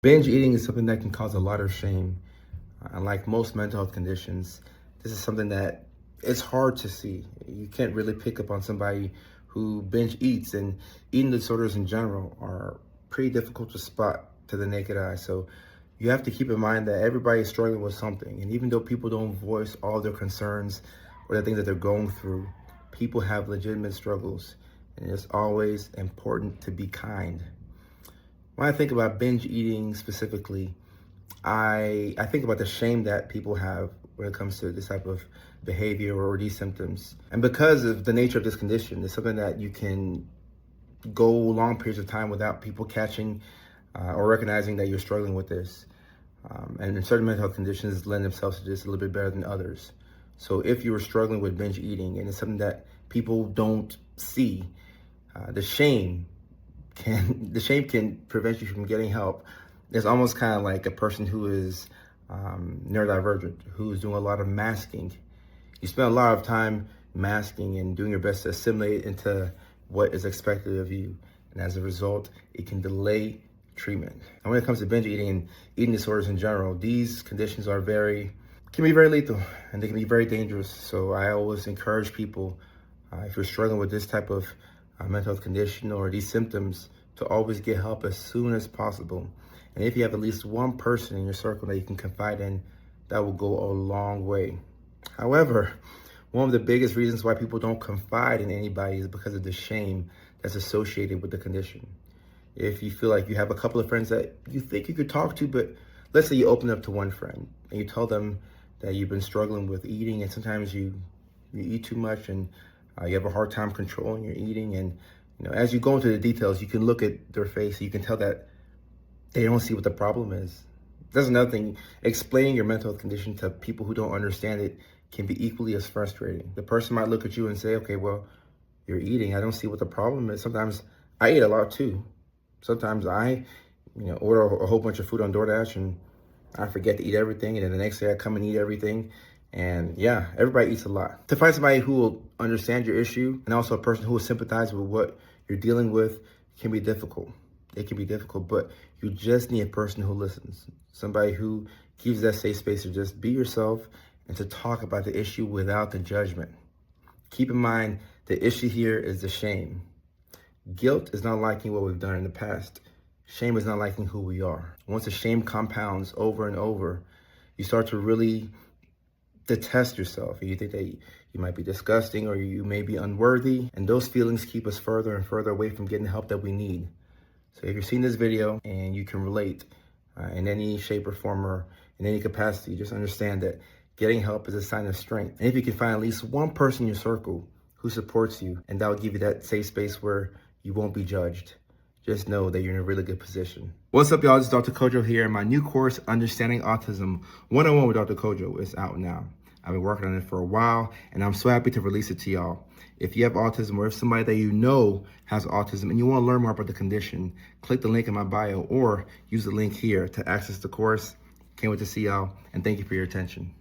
Binge eating is something that can cause a lot of shame. Unlike most mental health conditions, this is something that it's hard to see. You can't really pick up on somebody who binge eats, and eating disorders in general are pretty difficult to spot to the naked eye. So you have to keep in mind that everybody is struggling with something. And even though people don't voice all their concerns or the things that they're going through, people have legitimate struggles. And it's always important to be kind. When I think about binge eating specifically, I think about the shame that people have when it comes to this type of behavior or these symptoms. And because of the nature of this condition, it's something that you can go long periods of time without people catching or recognizing that you're struggling with this. And certain mental health conditions lend themselves to this a little bit better than others. So if you are struggling with binge eating and it's something that people don't see, the shame can prevent you from getting help. It's almost kind of like a person who is neurodivergent, who is doing a lot of masking. You spend a lot of time masking and doing your best to assimilate into what is expected of you. And as a result, it can delay treatment. And when it comes to binge eating and eating disorders in general, these conditions can be very lethal and they can be very dangerous. So I always encourage people, if you're struggling with this type of mental health condition or these symptoms, to always get help as soon as possible. And if you have at least one person in your circle that you can confide in, that will go a long way. However, one of the biggest reasons why people don't confide in anybody is because of the shame that's associated with the condition. If you feel like you have a couple of friends that you think you could talk to, but let's say you open up to one friend and you tell them that you've been struggling with eating and sometimes you eat too much and you have a hard time controlling your eating. And as you go into the details, you can look at their face, you can tell that they don't see what the problem is. That's another thing. Explaining your mental health condition to people who don't understand it can be equally as frustrating. The person might look at you and say, okay, well, you're eating. I don't see what the problem is. Sometimes I eat a lot too. Sometimes I, order a whole bunch of food on DoorDash and I forget to eat everything. And then the next day I come and eat everything. And yeah, everybody eats a lot. To find somebody who will understand your issue and also a person who will sympathize with what you're dealing with can be difficult. It can be difficult, but you just need a person who listens. Somebody who gives that safe space to just be yourself and to talk about the issue without the judgment. Keep in mind, the issue here is the shame. Guilt is not liking what we've done in the past. Shame is not liking who we are. Once the shame compounds over and over, you start to really detest yourself. You think that you might be disgusting or you may be unworthy. And those feelings keep us further and further away from getting the help that we need. So if you're seeing this video and you can relate in any shape or form or in any capacity, just understand that getting help is a sign of strength. And if you can find at least one person in your circle who supports you, and that will give you that safe space where you won't be judged, just know that you're in a really good position. What's up, y'all? This is Dr. Kojo here. My new course, Understanding Autism 101 with Dr. Kojo, is out now. I've been working on it for a while, and I'm so happy to release it to y'all. If you have autism or if somebody that you know has autism and you want to learn more about the condition, click the link in my bio or use the link here to access the course. Can't wait to see y'all, and thank you for your attention.